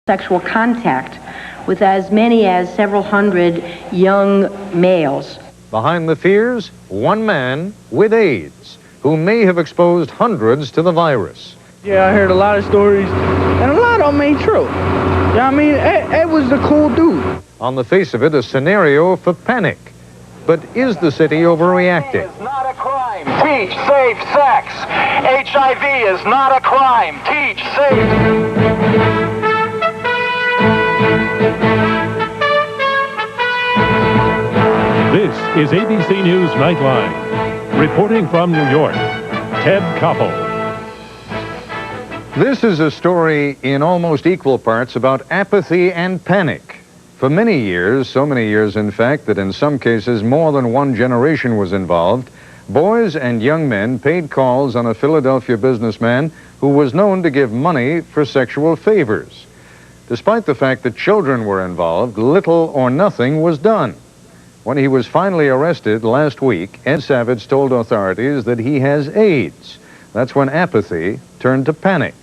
sexual contact with as many as several hundred young males. Behind the fears, one man with AIDS who may have exposed hundreds to the virus. Yeah, I heard a lot of stories, and a lot of them ain't true. You know what I mean? Ed was the cool dude. On the face of it, a scenario for panic. But is the city overreacting? It's not a crime. Teach safe sex. HIV is not a crime. Teach safe. This is ABC News Nightline. Reporting from New York, Ted Koppel. This is a story in almost equal parts about apathy and panic. For many years, so many years in fact, that in some cases more than one generation was involved, boys and young men paid calls on a Philadelphia businessman who was known to give money for sexual favors. Despite the fact that children were involved, little or nothing was done. When he was finally arrested last week, Ed Savitz told authorities that he has AIDS. That's when apathy turned to panic.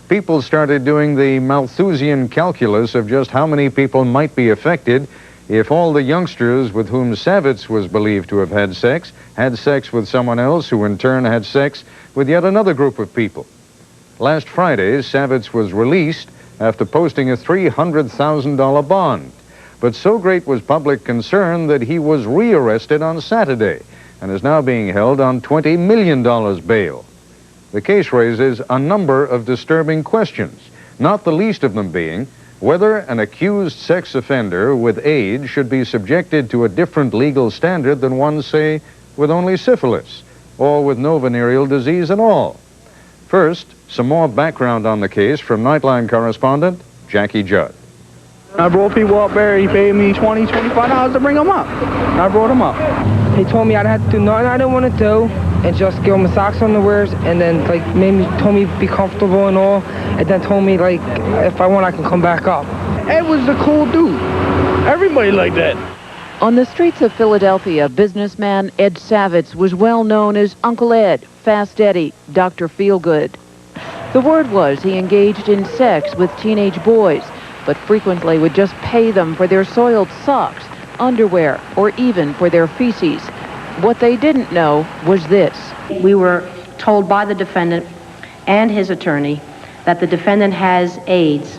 People started doing the Malthusian calculus of just how many people might be affected if all the youngsters with whom Savitz was believed to have had sex with someone else who in turn had sex with yet another group of people. Last Friday, Savitz was released after posting a $300,000 bond. But so great was public concern that he was rearrested on Saturday and is now being held on $20 million bail. The case raises a number of disturbing questions, not the least of them being whether an accused sex offender with AIDS should be subjected to a different legal standard than one, say, with only syphilis or with no venereal disease at all. First, some more background on the case from Nightline correspondent Jackie Judd. I brought people up there. He paid me $20, $25 to bring them up. And I brought them up. He told me I'd have to do nothing I didn't want to do and just give him socks underwears, and then told me be comfortable and all, and then told me if I want I can come back up. Ed was the cool dude. Everybody like that. On the streets of Philadelphia, businessman Ed Savitz was well known as Uncle Ed, Fast Eddie, Dr. Feelgood. The word was he engaged in sex with teenage boys, but frequently would just pay them for their soiled socks, underwear, or even for their feces. What they didn't know was this. We were told by the defendant and his attorney that the defendant has AIDS,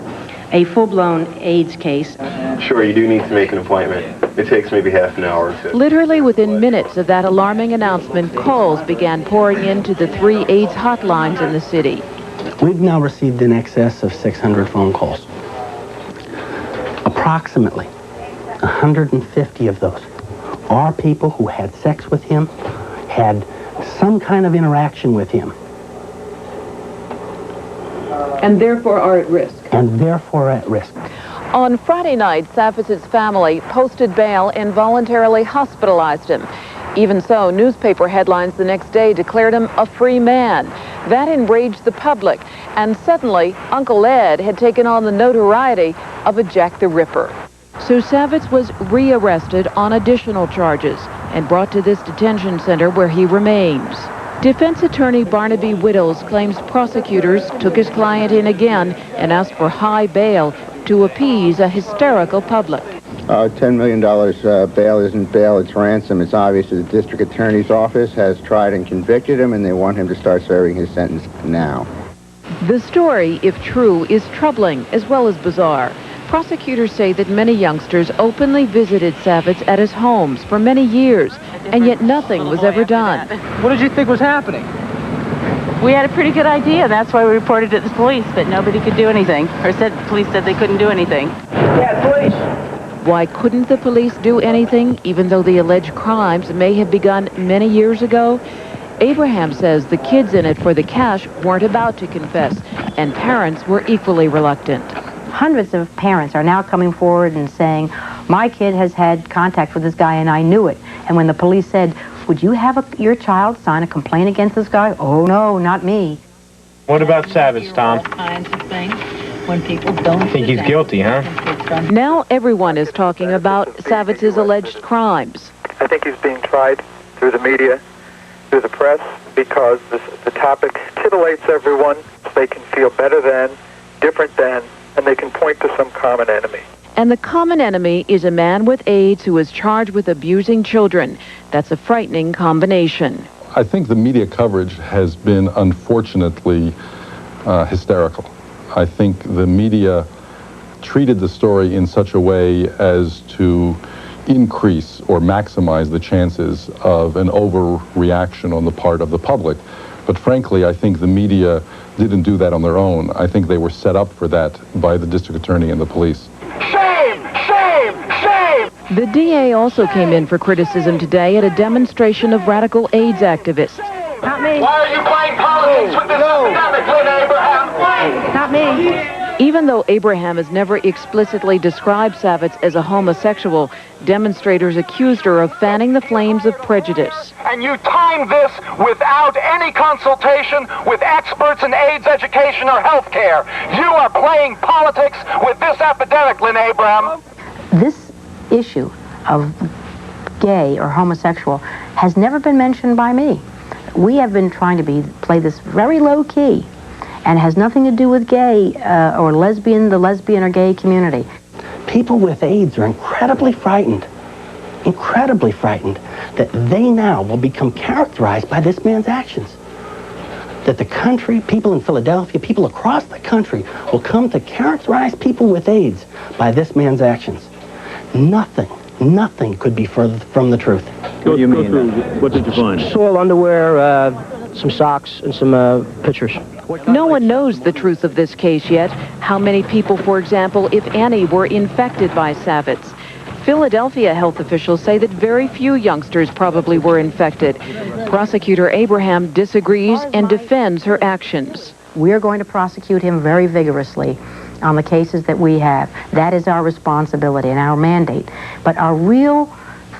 a full-blown AIDS case. Sure, you do need to make an appointment. It takes maybe half an hour or two. Literally within minutes of that alarming announcement, calls began pouring into the 3 AIDS hotlines in the city. We've now received in excess of 600 phone calls. Approximately 150 of those are people who had sex with him, had some kind of interaction with him. And therefore are at risk. And therefore at risk. On Friday night, Savitz's family posted bail and voluntarily hospitalized him. Even so, newspaper headlines the next day declared him a free man. That enraged the public, and suddenly, Uncle Ed had taken on the notoriety of a Jack the Ripper. So Savitz was rearrested on additional charges and brought to this detention center where he remains. Defense attorney Barnaby Whittles claims prosecutors took his client in again and asked for high bail to appease a hysterical public. $10 million bail isn't bail, it's ransom. It's obvious that the district attorney's office has tried and convicted him, and they want him to start serving his sentence now. The story, if true, is troubling as well as bizarre. Prosecutors say that many youngsters openly visited Savitz at his homes for many years, and yet nothing was ever done. What did you think was happening? We had a pretty good idea. That's why we reported it to the police, but nobody could do anything. Police said they couldn't do anything. Yeah, police. Why couldn't the police do anything, even though the alleged crimes may have begun many years ago? Abraham says the kids in it for the cash weren't about to confess, and parents were equally reluctant. Hundreds of parents are now coming forward and saying, my kid has had contact with this guy and I knew it. And when the police said, would you have your child sign a complaint against this guy? Oh, no, not me. What about Savitz, Tom? All kinds of things when people don't think he's guilty, huh? Now everyone is talking about Savitz's alleged crimes. I think he's being tried through the media, through the press, because the topic titillates everyone so they can feel better than, different than, and they can point to some common enemy. And the common enemy is a man with AIDS who is charged with abusing children. That's a frightening combination. I think the media coverage has been, unfortunately, hysterical. I think the media treated the story in such a way as to increase or maximize the chances of an overreaction on the part of the public. But frankly, I think the media didn't do that on their own. I think they were set up for that by the district attorney and the police. Shame! Shame! Shame! The DA also came in for criticism today at a demonstration of radical AIDS activists. Not me. Why are you playing politics with this epidemic, Lynne Abraham? Not me. Even though Abraham has never explicitly described Savitz as a homosexual, demonstrators accused her of fanning the flames of prejudice. And you timed this without any consultation with experts in AIDS education or health care. You are playing politics with this epidemic, Lynne Abraham. This issue of gay or homosexual has never been mentioned by me. We have been trying to play this very low key, and has nothing to do with gay or lesbian, the lesbian or gay community. People with AIDS are incredibly frightened that they now will become characterized by this man's actions. That the country, people in Philadelphia, people across the country will come to characterize people with AIDS by this man's actions. Nothing could be further from the truth. What do you mean? What did you find? Soiled underwear, some socks, and some pictures. No one knows the truth of this case yet. How many people, for example, if any, were infected by Savitz? Philadelphia health officials say that very few youngsters probably were infected. Prosecutor Abraham disagrees and defends her actions. We're going to prosecute him very vigorously on the cases that we have. That is our responsibility and our mandate. But our real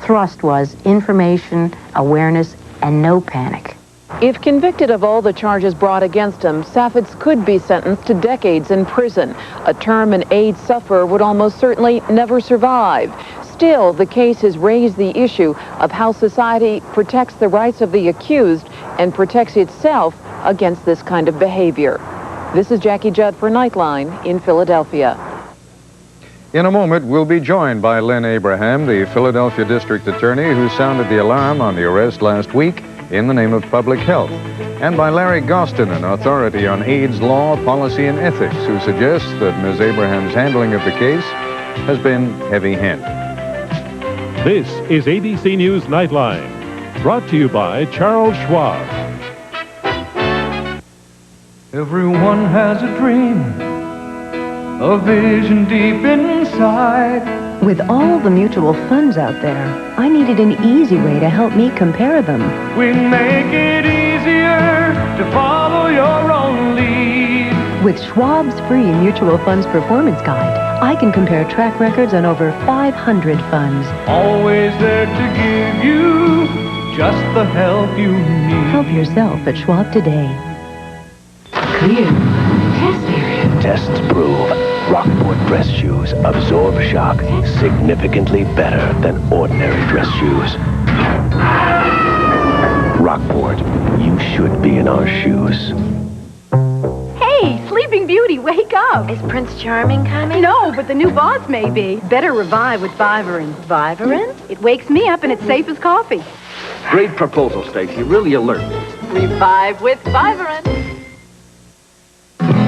thrust was information, awareness, and no panic. If convicted of all the charges brought against him, Savitz could be sentenced to decades in prison, a term an AIDS sufferer would almost certainly never survive. Still, the case has raised the issue of how society protects the rights of the accused and protects itself against this kind of behavior. This is Jackie Judd for Nightline in Philadelphia. In a moment, we'll be joined by Lynne Abraham, the Philadelphia District Attorney who sounded the alarm on the arrest last week in the name of public health, and by Larry Gostin, an authority on AIDS law, policy, and ethics, who suggests that Ms. Abraham's handling of the case has been heavy-handed. This is ABC News Nightline, brought to you by Charles Schwab. Everyone has a dream, a vision deep inside. With all the mutual funds out there, I needed an easy way to help me compare them. We make it easier to follow your own lead. With Schwab's free mutual funds performance guide, I can compare track records on over 500 funds. Always there to give you just the help you need. Help yourself at Schwab today. Clear. Test area. Tests prove Rockport dress shoes absorb shock significantly better than ordinary dress shoes. Rockport, you should be in our shoes. Hey, Sleeping Beauty, wake up! Is Prince Charming coming? No, but the new boss may be. Better revive with Vivarin. Vivarin? It wakes me up and it's safe as coffee. Great proposal, Stacy. Really alert. Revive with Vivarin.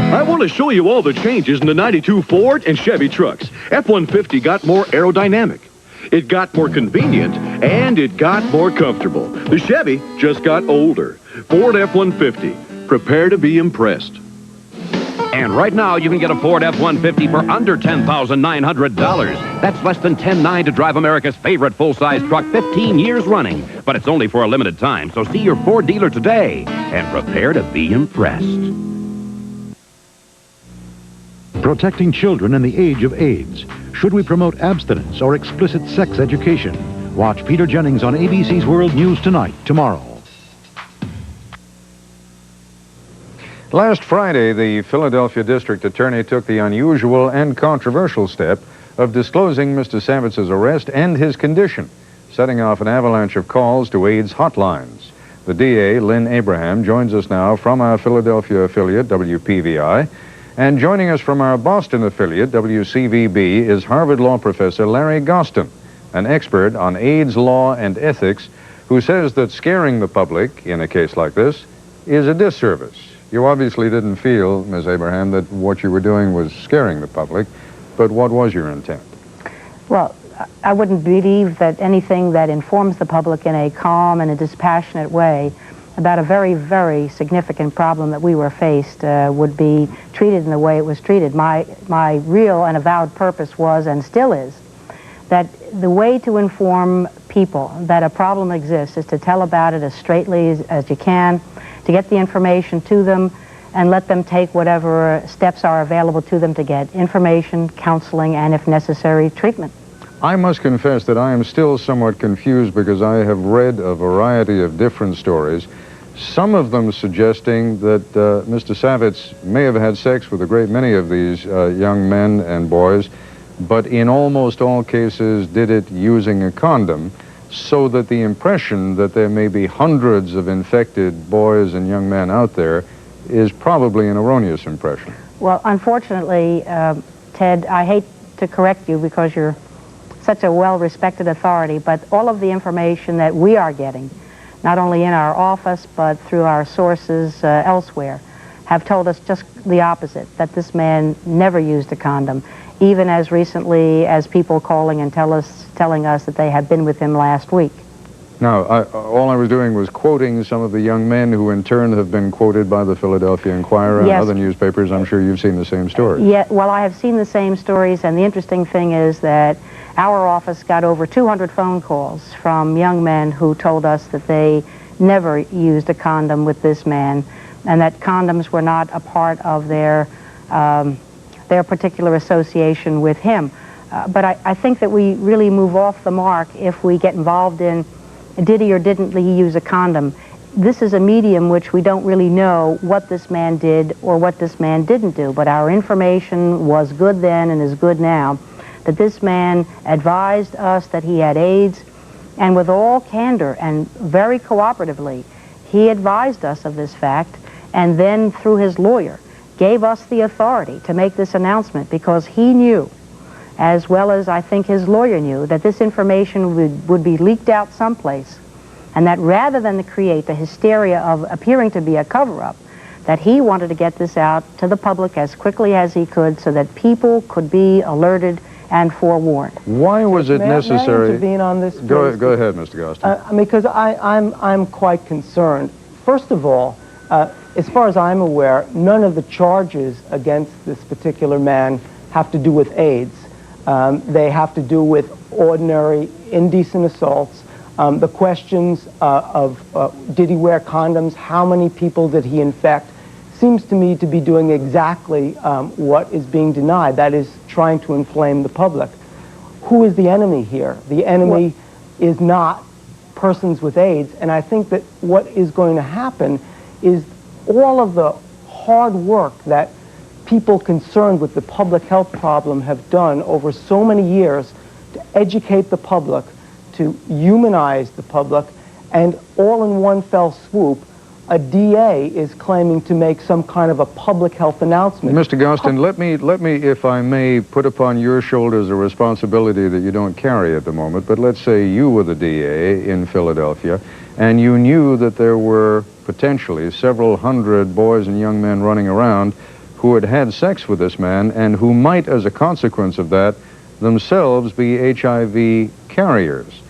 I want to show you all the changes in the 92 Ford and Chevy trucks. F-150 got more aerodynamic. It got more convenient, and it got more comfortable. The Chevy just got older. Ford F-150. Prepare to be impressed. And right now, you can get a Ford F-150 for under $10,900. That's less than $10,900 to drive America's favorite full-size truck 15 years running. But it's only for a limited time, so see your Ford dealer today and prepare to be impressed. Protecting children in the age of AIDS. Should we promote abstinence or explicit sex education? Watch Peter Jennings on ABC's World News Tonight, tomorrow. Last Friday, the Philadelphia District Attorney took the unusual and controversial step of disclosing Mr. Savitz's arrest and his condition, setting off an avalanche of calls to AIDS hotlines. The DA, Lynne Abraham, joins us now from our Philadelphia affiliate, WPVI. And joining us from our Boston affiliate, WCVB, is Harvard Law Professor Larry Gostin, an expert on AIDS law and ethics, who says that scaring the public in a case like this is a disservice. You obviously didn't feel, Ms. Abraham, that what you were doing was scaring the public, but what was your intent? Well, I wouldn't believe that anything that informs the public in a calm and a dispassionate way about a very, very significant problem that we were faced would be treated in the way it was treated. My real and avowed purpose was, and still is, that the way to inform people that a problem exists is to tell about it as straightly as you can, to get the information to them, and let them take whatever steps are available to them to get information, counseling, and if necessary, treatment. I must confess that I am still somewhat confused because I have read a variety of different stories, some of them suggesting that Mr. Savitz may have had sex with a great many of these young men and boys, but in almost all cases did it using a condom, so that the impression that there may be hundreds of infected boys and young men out there is probably an erroneous impression. Well, unfortunately, Ted, I hate to correct you because you're such a well-respected authority, but all of the information that we are getting, not only in our office but through our sources elsewhere, have told us just the opposite, that this man never used a condom, even as recently as people calling and telling us that they had been with him last week. Now, all I was doing was quoting some of the young men who in turn have been quoted by the Philadelphia Inquirer and other newspapers. I'm sure you've seen the same stories. Yeah, well, I have seen the same stories, and the interesting thing is that our office got over 200 phone calls from young men who told us that they never used a condom with this man, and that condoms were not a part of their particular association with him. But I think that we really move off the mark if we get involved in did he or didn't he use a condom. This is a medium which we don't really know what this man did or what this man didn't do, but our information was good then and is good now, that this man advised us that he had AIDS, and with all candor and very cooperatively, he advised us of this fact, and then through his lawyer gave us the authority to make this announcement, because he knew, as well as I think his lawyer knew, that this information would be leaked out someplace, and that rather than to create the hysteria of appearing to be a cover-up, that he wanted to get this out to the public as quickly as he could so that people could be alerted and forewarned. Why was it necessary? May I intervene on this, please? Go ahead, Mr. Gostin. Because I'm quite concerned. First of all, as far as I'm aware, none of the charges against this particular man have to do with AIDS. They have to do with ordinary indecent assaults. The questions of did he wear condoms, how many people did he infect, seems to me to be doing exactly what is being denied, that is, trying to inflame the public. Who is the enemy here? The enemy is not persons with AIDS, and I think that what is going to happen is all of the hard work that people concerned with the public health problem have done over so many years to educate the public, to humanize the public, and all in one fell swoop, a DA is claiming to make some kind of a public health announcement. Mr. Gostin, let me, if I may, put upon your shoulders a responsibility that you don't carry at the moment, but let's say you were the DA in Philadelphia, and you knew that there were potentially several hundred boys and young men running around who had had sex with this man and who might, as a consequence of that, themselves be HIV carriers.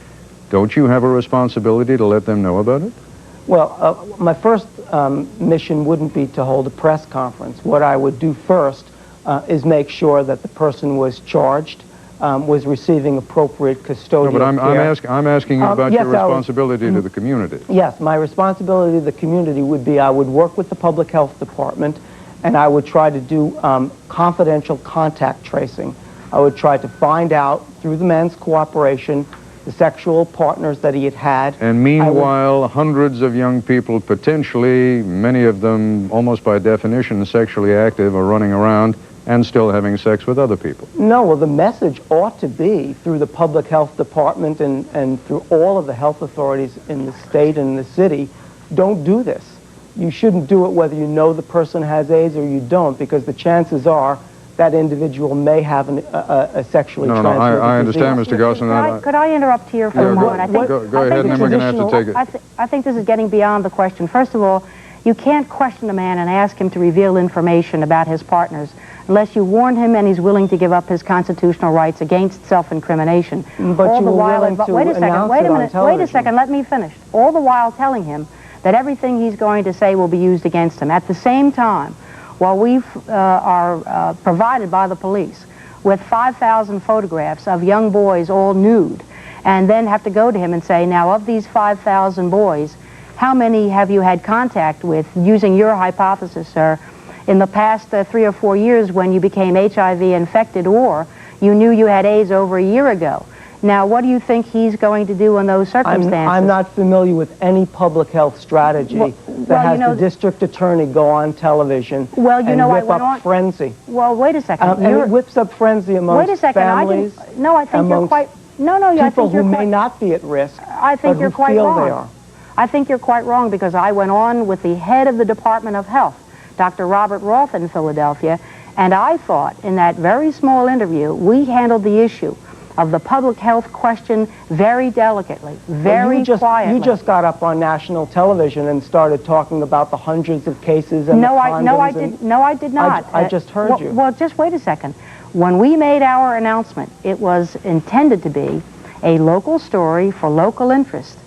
Don't you have a responsibility to let them know about it? Well, my first mission wouldn't be to hold a press conference. What I would do first is make sure that the person was charged, was receiving appropriate custodial care. No, but I'm asking you about your responsibility to the community. Yes, my responsibility to the community would be I would work with the public health department, and I would try to do confidential contact tracing. I would try to find out, through the man's cooperation, the sexual partners that he had had. And meanwhile, hundreds of young people, potentially, many of them almost by definition sexually active, are running around and still having sex with other people. No, well, the message ought to be through the public health department and through all of the health authorities in the state and the city, don't do this. you shouldn't do it whether you know the person has AIDS or you don't, because the chances are that individual may have a sexually transmitted I understand, disease. Mr. Gostin. Could I interrupt here for a moment? Go ahead, and then we're going to have to take it. I think this is getting beyond the question. First of all, you can't question a man and ask him to reveal information about his partners unless you warn him and he's willing to give up his constitutional rights against self-incrimination. But you were willing to wait a second, wait a minute, wait a second, let me finish. All the while telling him that everything he's going to say will be used against him. At the same time, while we are provided by the police with 5,000 photographs of young boys all nude, and then have to go to him and say, now of these 5,000 boys, how many have you had contact with, using your hypothesis, sir, in the past 3 or 4 years when you became HIV infected, or you knew you had AIDS over a year ago? Now, what do you think he's going to do in those circumstances? I'm not familiar with any public health strategy that has the district attorney go on television and whip up frenzy. Well, wait a second. And it whips up frenzy amongst families, I think you're quite... people who may not be at risk, I think you're quite wrong. They are. I think you're quite wrong, because I went on with the head of the Department of Health, Dr. Robert Roth in Philadelphia, and I thought in that very small interview we handled the issue of the public health question very delicately, very quietly. You just got up on national television and started talking about the hundreds of cases and No, I did not. I just heard you. Well, just wait a second. When we made our announcement, it was intended to be a local story for local interest.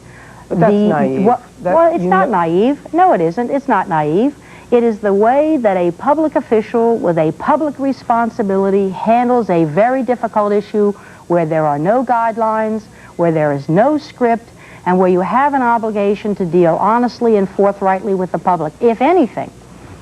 But that's naive. Well, it's not naive. No, it isn't. It's not naive. It is the way that a public official with a public responsibility handles a very difficult issue where there are no guidelines, where there is no script, and where you have an obligation to deal honestly and forthrightly with the public. If anything,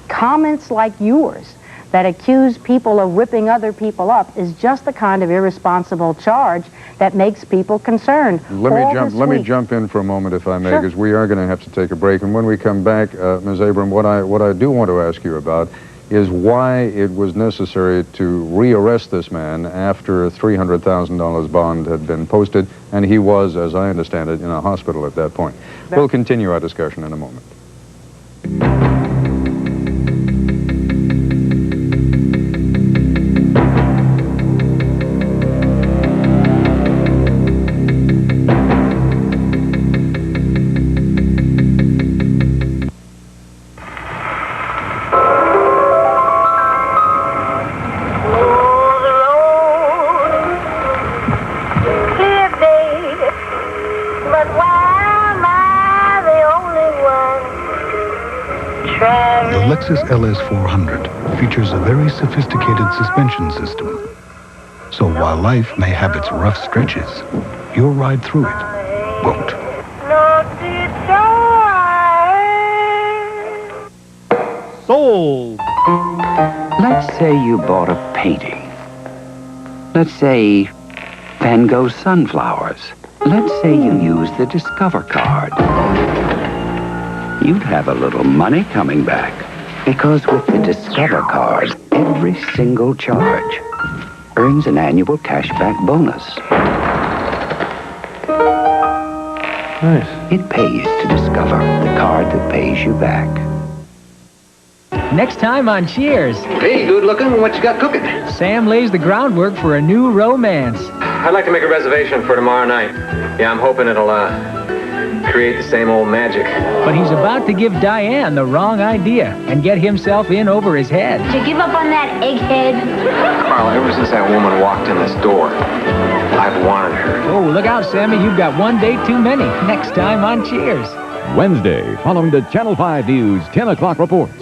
comments like yours that accuse people of ripping other people up is just the kind of irresponsible charge that makes people concerned. Let me jump in for a moment, if I may, because we are going to have to take a break. And when we come back, Ms. Abraham, what I do want to ask you about is why it was necessary to rearrest this man after a $300,000 bond had been posted, and he was, as I understand it, in a hospital at that point. We'll continue our discussion in a moment. Lexus LS400 features a very sophisticated suspension system. So while life may have its rough stretches, your ride through it won't. Sold! Let's say you bought a painting. Let's say Van Gogh's sunflowers. Let's say you used the Discover card. You'd have a little money coming back. Because with the Discover card, every single charge earns an annual cashback bonus. Nice. It pays to Discover, the card that pays you back. Next time on Cheers. Hey, good looking. What you got cooking? Sam lays the groundwork for a new romance. I'd like to make a reservation for tomorrow night. Yeah, I'm hoping it'll, create the same old magic. But he's about to give Diane the wrong idea and get himself in over his head. Did you give up on that egghead? Carla, ever since that woman walked in this door, I've wanted her. Oh, look out, Sammy. You've got one date too many. Next time on Cheers. Wednesday, following the Channel 5 News 10 o'clock reports.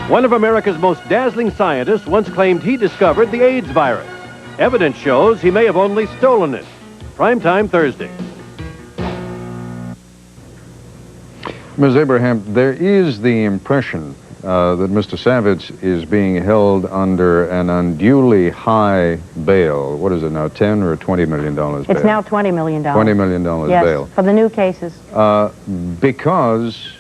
One of America's most dazzling scientists once claimed he discovered the AIDS virus. Evidence shows he may have only stolen it. Primetime Thursday. Ms. Abraham, there is the impression that Mr. Savitz is being held under an unduly high bail. What is it now, $10 or $20 million bail? It's now $20 million. $20 million yes, bail. for the new cases. Because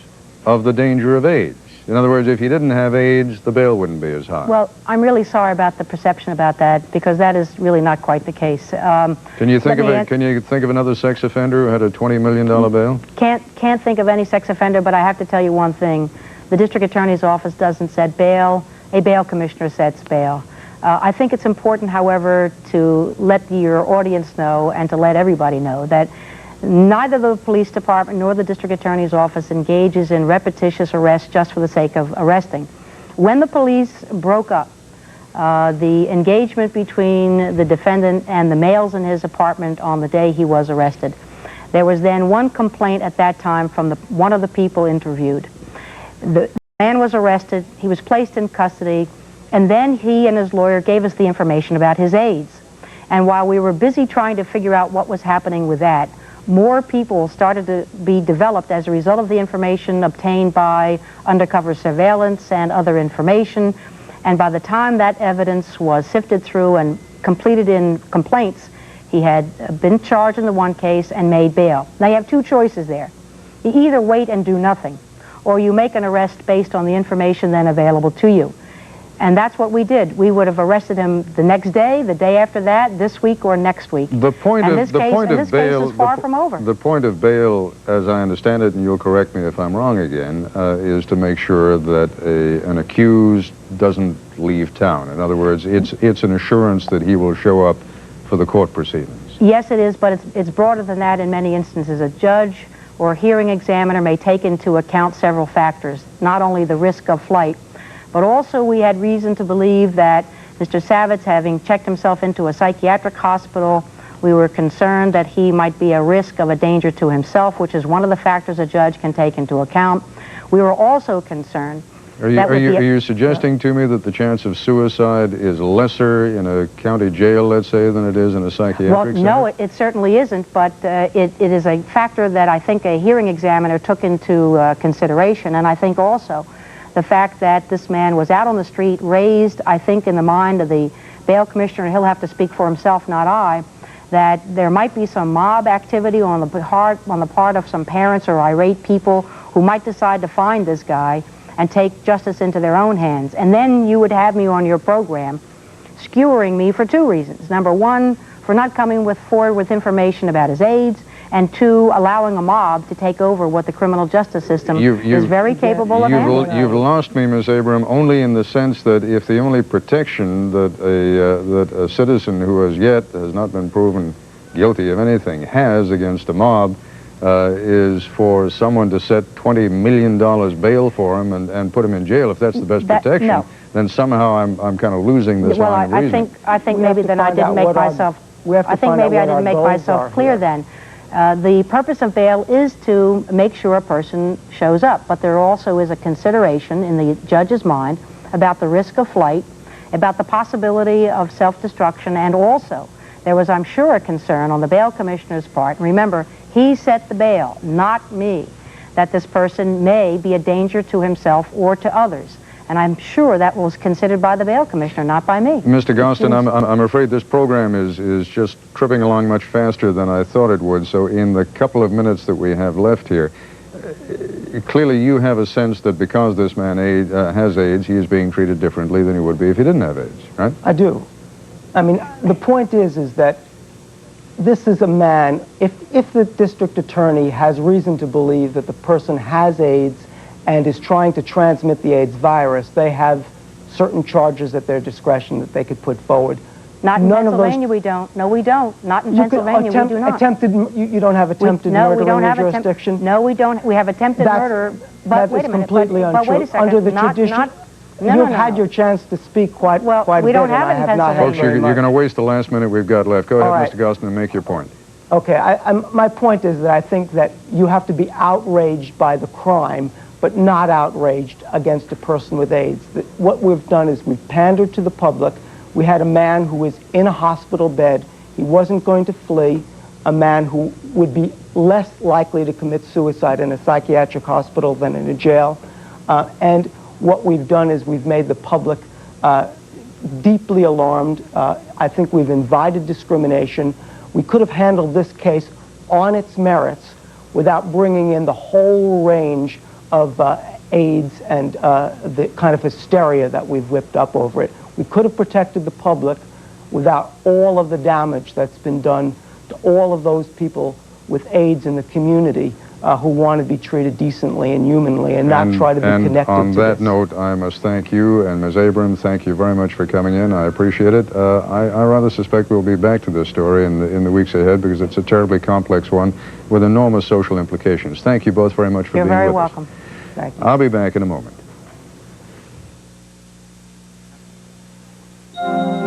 of the danger of AIDS. In other words, if he didn't have AIDS, the bail wouldn't be as high. Well, I'm really sorry about the perception about that, because that is really not quite the case. Can you think of another sex offender who had a $20 million bail? Can't think of any sex offender, but I have to tell you one thing. The district attorney's office doesn't set bail. A bail commissioner sets bail. I think it's important, however, to let your audience know and to let everybody know that neither the police department nor the district attorney's office engages in repetitious arrests just for the sake of arresting. When the police broke up, the engagement between the defendant and the males in his apartment on the day he was arrested, there was then one complaint at that time from one of the people interviewed. The man was arrested, he was placed in custody, and then he and his lawyer gave us the information about his AIDS. And while we were busy trying to figure out what was happening with that, more people started to be developed as a result of the information obtained by undercover surveillance and other information. And by the time that evidence was sifted through and completed in complaints, he had been charged in the one case and made bail. Now you have two choices there. You either wait and do nothing, or you make an arrest based on the information then available to you. And that's what we did. We would have arrested him the next day, the day after that, this week, or next week. The point of bail is far from over. The point of bail, as I understand it, and you'll correct me if I'm wrong again, is to make sure that an accused doesn't leave town. In other words, it's an assurance that he will show up for the court proceedings. Yes, it is, but it's broader than that in many instances. A judge or a hearing examiner may take into account several factors, not only the risk of flight, but also we had reason to believe that Mr. Savitz, having checked himself into a psychiatric hospital, we were concerned that he might be a risk of a danger to himself, which is one of the factors a judge can take into account. We were also concerned Are you suggesting to me that the chance of suicide is lesser in a county jail, let's say, than it is in a psychiatric center? No, it certainly isn't, but it is a factor that I think a hearing examiner took into consideration, and I think also the fact that this man was out on the street raised, I think, in the mind of the bail commissioner, and he'll have to speak for himself, not I, that there might be some mob activity on the part of some parents or irate people who might decide to find this guy and take justice into their own hands. And then you would have me on your program skewering me for two reasons. Number one, for not coming forward with information about his AIDS, and two, allowing a mob to take over what the criminal justice system is very capable of handling. You've lost me, Ms. Abraham, only in the sense that if the only protection that a citizen who as yet has not been proven guilty of anything has against a mob is for someone to set $20 million bail for him and put him in jail, if that's the best protection, then somehow I'm kind of losing this line of reasoning. I think maybe then I didn't make myself. I think maybe I didn't make myself clear then. The purpose of bail is to make sure a person shows up, but there also is a consideration in the judge's mind about the risk of flight, about the possibility of self-destruction, and also there was, I'm sure, a concern on the bail commissioner's part. Remember, he set the bail, not me, that this person may be a danger to himself or to others. And I'm sure that was considered by the bail commissioner, not by me. Mr. Gostin, I'm afraid this program is just tripping along much faster than I thought it would. So in the couple of minutes that we have left here, clearly you have a sense that because this man has AIDS, he is being treated differently than he would be if he didn't have AIDS, right? I do. I mean, the point is that this is a man, if the district attorney has reason to believe that the person has AIDS and is trying to transmit the AIDS virus, they have certain charges at their discretion that they could put forward. Not in Pennsylvania, we don't. No, we don't. Not in Pennsylvania, we do not. You don't have attempted murder in your jurisdiction? No, we don't. We have attempted murder, but wait a minute. Completely untrue. But wait a second. Under the tradition, you've had your chance to speak quite a bit. We don't have it in Pennsylvania. Folks, you're going to waste the last minute we've got left. Go ahead, Mr. Gostin, and make your point. Okay, my point is that I think that you have to be outraged by the crime, but not outraged against a person with AIDS. What we've done is we've pandered to the public. We had a man who was in a hospital bed. He wasn't going to flee, a man who would be less likely to commit suicide in a psychiatric hospital than in a jail. And what we've done is we've made the public deeply alarmed. I think we've invited discrimination. We could have handled this case on its merits without bringing in the whole range of AIDS and the kind of hysteria that we've whipped up over it. We could have protected the public without all of the damage that's been done to all of those people with AIDS in the community who want to be treated decently and humanly and not try to be connected to on that this. note, I must thank you, and Ms. Abraham, thank you very much for coming in. I appreciate it. I rather suspect we'll be back to this story in the weeks ahead because it's a terribly complex one with enormous social implications. Thank you both very much for being with us. You're very welcome. Thank you. I'll be back in a moment.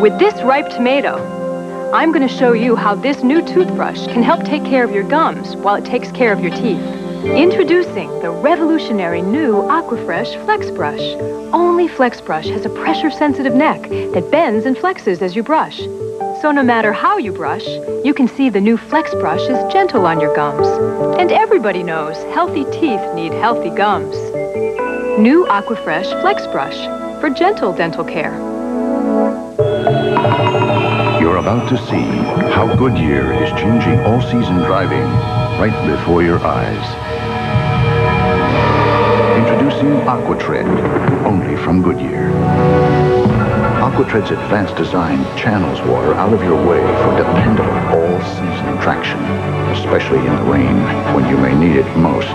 With this ripe tomato, I'm going to show you how this new toothbrush can help take care of your gums while it takes care of your teeth. Introducing the revolutionary new Aquafresh Flex Brush. Only Flex Brush has a pressure-sensitive neck that bends and flexes as you brush. So no matter how you brush, you can see the new Flex Brush is gentle on your gums. And everybody knows healthy teeth need healthy gums. New Aquafresh Flex Brush for gentle dental care. You're about to see how Goodyear is changing all-season driving right before your eyes. Introducing AquaTread, only from Goodyear. AquaTread's advanced design channels water out of your way for dependable all-season traction, especially in the rain when you may need it most.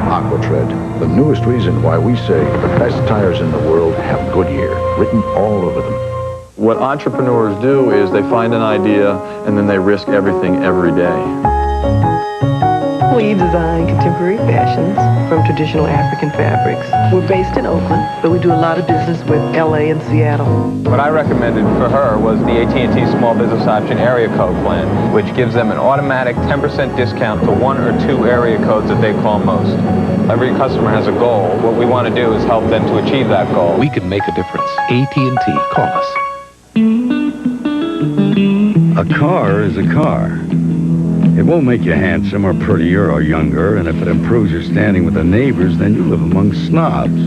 AquaTread, the newest reason why we say the best tires in the world have Goodyear written all over them. What entrepreneurs do is they find an idea and then they risk everything every day. We design contemporary fashions from traditional African fabrics. We're based in Oakland, but we do a lot of business with LA and Seattle. What I recommended for her was the AT&T Small Business Option Area Code Plan, which gives them an automatic 10% discount to 1 or 2 area codes that they call most. Every customer has a goal. What we want to do is help them to achieve that goal. We can make a difference. AT&T, call us. A car is a car. It won't make you handsome or prettier or younger, and if it improves your standing with the neighbors, then you live among snobs.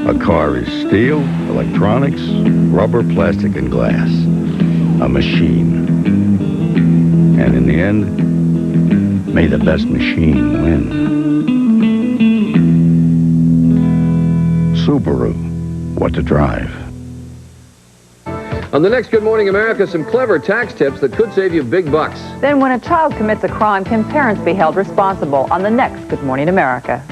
A car is steel, electronics, rubber, plastic, and glass. A machine. And in the end, may the best machine win. Subaru, what to drive. On the next Good Morning America, some clever tax tips that could save you big bucks. Then when a child commits a crime, can parents be held responsible? On the next Good Morning America.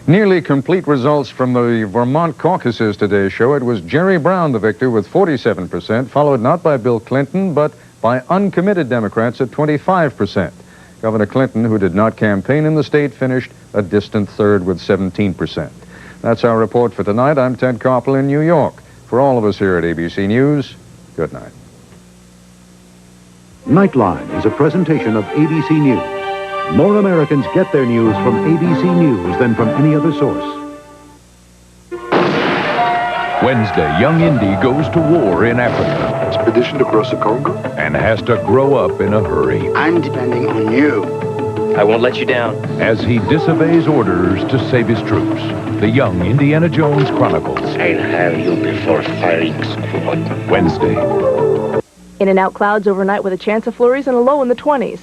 Nearly complete results from the Vermont caucuses today show it was Jerry Brown the victor with 47%, followed not by Bill Clinton, but by uncommitted Democrats at 25%. Governor Clinton, who did not campaign in the state, finished a distant third with 17%. That's our report for tonight. I'm Ted Koppel in New York. For all of us here at ABC News, good night. Nightline is a presentation of ABC News. More Americans get their news from ABC News than from any other source. Wednesday, young Indy goes to war in Africa. Expedition across the Congo? And has to grow up in a hurry. I'm depending on you. I won't let you down. As he disobeys orders to save his troops. The Young Indiana Jones Chronicles. I'll have you before firing squad. Wednesday. In and out clouds overnight with a chance of flurries and a low in the 20s.